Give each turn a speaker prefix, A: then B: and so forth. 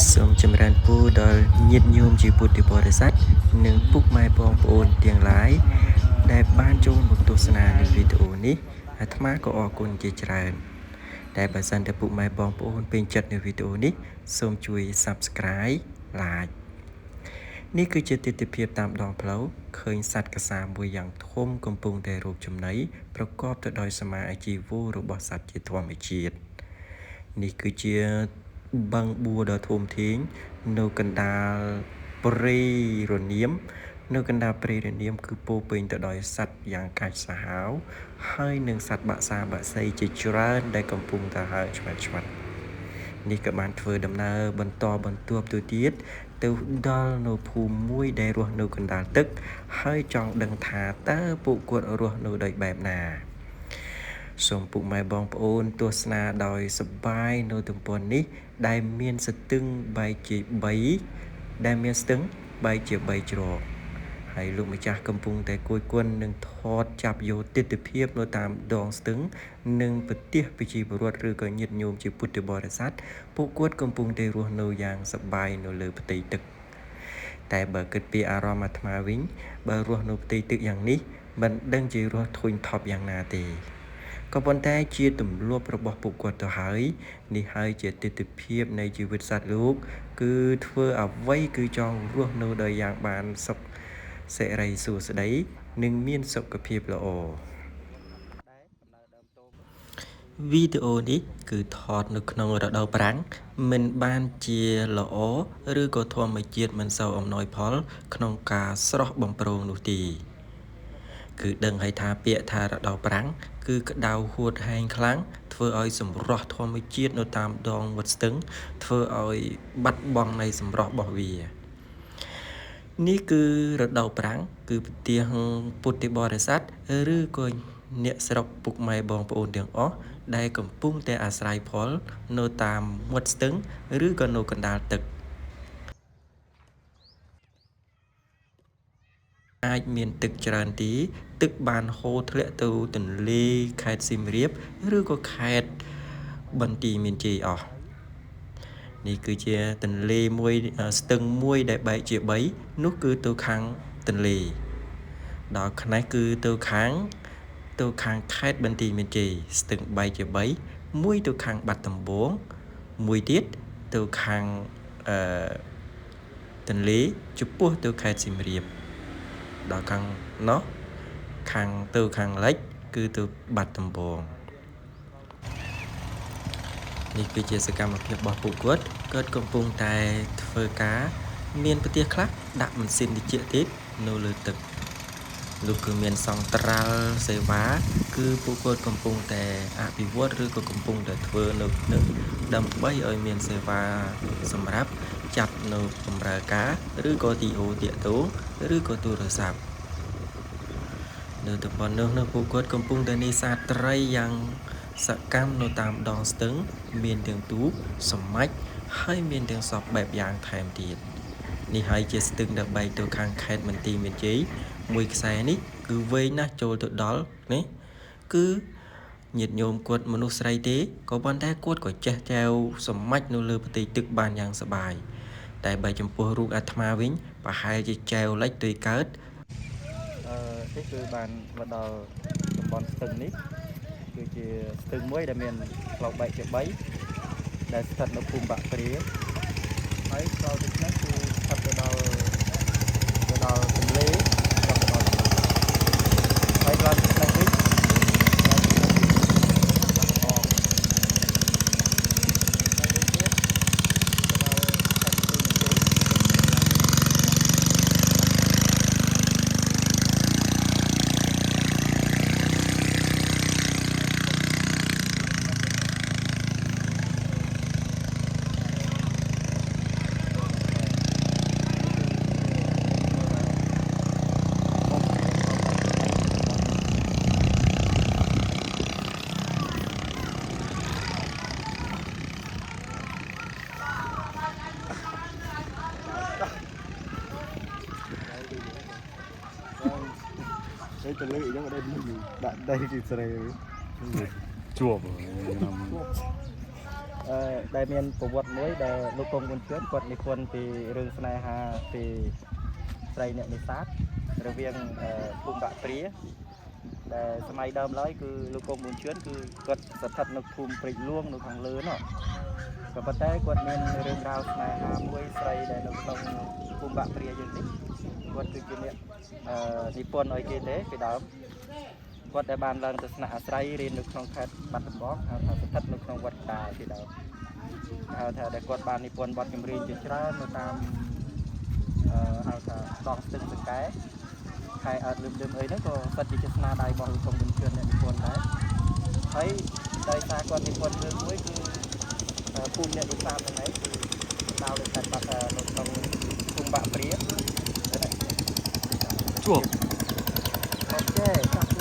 A: សូមចម្រើនពរដល់ញាតិញោមជាពុទ្ធបរិស័ទនិងពុកម៉ែបងប្អូនទាំងឡាយដែលបានចូលមកទស្សនានៅវីដេអូនេះអាត្មាក៏អរគុណជាច្រើនតែបើសិនតែពុកម៉ែបងប្អូនពេញចិត្តនៅវីដេអូនេះសូមជួយ Subscribe Like នេះគឺជាទិដ្ឋភាពតាមដងផ្លូវឃើញសត្វកសាមួយយ៉ាងធំកំពុងតែរកចំណីប្រកបទៅដោយសមាអាជីវៈរបស់សត្វជាធម្មជាតិនេះគឺជាបឹងបួដ៏ធំធេងនៅកណ្ដាលព្រៃរនាមនៅកណ្ដាលព្រៃរនាមគឺពោពេញទៅដោយសត្វយ៉ាងកាចសាហាវហើយនិងសត្វបក្សាបក្សីជាច្រើនដែលកំពុងតែហើរឆ្វាត់នេះក៏បានធ្វើដំណើរបន្តបន្ទាប់ទៅទៀតទៅដល់នៅភូមិមួយដែលរស់នៅកណ្ដាលទឹកហើយចង់ដឹងថាតើពួកគាត់រស់នៅដោយបែបណាសូមពុកម៉ែបងប្អូនទស្សនាដោយសប្បាយនៅទំព័រនេះដែលមានស្ទឹងបែកជា3ដែលមានស្ទឹងបែកជា3ជ្រកហើយលោកម្ចាស់កំពុងតែគួយគន់និងថតចាប់យកទិដ្ឋភាពនៅតាមដងស្ទឹងនិងប្រទេសប្រជាពលរដ្ឋឬក៏ញាតិញោមជាពុទ្ធបរិស័ទពួកគាត់កំពុងតែរស់នៅយ៉ាងសប្បាយនៅលើផ្ទៃទឹកតែបើគិតពីអារម្មណ៍អាត្មាវិញបើរស់នៅផ្ទៃទឹកយ៉ាងនេះមិនដឹងជារស់ធុញថប់យ៉ាងណាទេក៏ប៉ុន្តែជាទម្លាប់របស់ពួកគាត់ទៅហើយនេះហើយជាទិដ្ឋភាពនៃជីវិតសត្វលោកគឺធ្វើអ្វីគឺចង់រស់នៅដោយយ៉ាងបានសុខសេរីសួស្តីនិងមានសុខភាពល្អវីដេអូនេះគឺថតនៅក្នុងរដូវប្រាំងមិនបានជាល្អឬក៏ធម្មជាតិមិនសូវអំណោយផលក្នុងការស្រស់បំព្រងនោះទេគឺដឹងឲ្យថាពាក្យថារដូវប្រាំងគឺក្តៅហួតហែងខ្លាំងធ្វើឲ្យសម្រស់ធម្មជាតិនៅតាមដងវត្តស្ទឹងធ្វើឲ្យបាត់បង់នៃសម្រស់របស់វានេះគឺរដូវប្រាំងគឺប្រទេសពុទ្ធបរិស័ទឬក៏អ្នកស្រុកពុកម៉ែបងប្អូនទាំងអស់ដែលកំពុងតែអាស្រ័យផលនៅតាមមាត់ស្ទឹងឬក៏នៅកណ្ដាលទឹកអាចមានទឹកច្រើនទីទឹកបានហូរធ្លាក់ទៅទន្លេខេត្តសៀមរាបឬក៏ខេត្តបន្ទាយមានជ័យអស់នេះគឺជាទន្លេមួយស្ទឹងមួយដែលបែកជា3នោះគឺទៅខាងទន្លេដល់ខ្នេះគឺទៅខាងខេត្តបន្ទាយមានជ័យស្ទឹងបែកជា3មួយទៅខាងបាត់ដំបងមួយទៀតទៅខាងទន្លេចំពោះទៅខេត្តសៀមរាបដល់ខាងនោះខាងលិចគឺទៅបាត់ដំបងនេះគឺជាសកម្មភាពរបស់ពួកគាត់កំពុងតែធ្វើការមានប្រទេសខ្លះដាក់ម៉ាស៊ីនត្រជាក់ទៀតនៅលើទឹកលោកគឺមានសង្ត្រាល់សេវាគឺពួកគាត់កំពុងតែអភិវឌ្ឍឬក៏កំពុងតែធ្វើនៅនឹងដើម្បីឲ្យមានសេវាសម្រាប់ចាប់នៅបម្រើការឬក៏ទីអូតាក់ទងឬក៏ទូរស័ព្ទនៅតំបន់នោះពួកគាត់កំពុងតែនេសាទត្រីយ៉ាងសកម្មនៅតាមដងស្ទឹងមានទាំងទូកសមាច់ហើយមានទាំងសពបែបយ៉ាងថែមទៀតនេះហើយជាស្ទឹងដែលបែកទៅខាងខេត្តបន្ទាយមានជ័យមួយខ្សែនេះគឺវែងណាស់ចូលទៅដល់នេះគឺញាតិញោមគាត់មនុស្សស្រីទេក៏ប៉ុន្តែគាត់ក៏ចេះចែវសមាច់នៅលើផ្ទៃទឹកបានយ៉ាងសប្បាយតែបើចំពោះរូបអាត្មាវិញប្រហែលជាចែវលិចទៅកើតនេះគឺបានមកដល់តំបន់ស្ទឹងនេះគឺជាស្ទឹងមួយដែលមានផ្លូវបែកជា3ដែលស្ថិតនៅភូមិបាក់ព្រាហើយក្រោយពីនេះគឺស្ថិតទៅដល់ទន្លេហើយក្រោយពីនេះវិញទៅលើអញ្ចឹងអត់ដាក់ដៃទីស្រែជួប
B: ដែលមានប្រវត្តិមួយដែលលោកកុងប៊ុនជឿនគាត់និពន្ធពីរឿងស្នេហាពីស្រីអ្នកនេសាទរវាងភូមិបាក់ព្រាដែលសម័យដើមឡើយគឺលោកកុងប៊ុនជឿនគឺគាត់ស្ថិតនៅភូមិព្រែកលួងនៅខាងលើនោះក៏ប៉ុន្តែគាត់មានរឿងរ៉ាវស្នេហាមួយស្រីដែលនៅក្នុងភូមិបាក់ព្រាយើងនេះគាត់គឺជាអ្នកនិពន្ធឲ្យគេទេពីដើមគាត់ដែលបានឡើងទៅស្នាក់អាស្រ័យរៀននៅក្នុងខេត្តបាត់ដំបងហៅថាស្ថិតនៅក្នុងវត្តតាពីដើមហៅថាដែលគាត់បាននិពន្ធបទចម្រៀងជាច្រើននៅតាមហៅថាដងស្ទឹងសង្កែខែអត់លឹមអីហ្នឹងក៏សិតជាស្នាដៃរបស់លោកកុងប៊ុនជឿនអ្នកនិពន្ធដែរហើយដោយសារគាត់និពន្ធរឿងមួយគឺភូមិអ្នកនេសាទហ្នឹងឯងគឺដៅលើខេត្តបាត់នៅក្នុងភូមិបាក់ព្រា
A: ជួប
B: អូខេ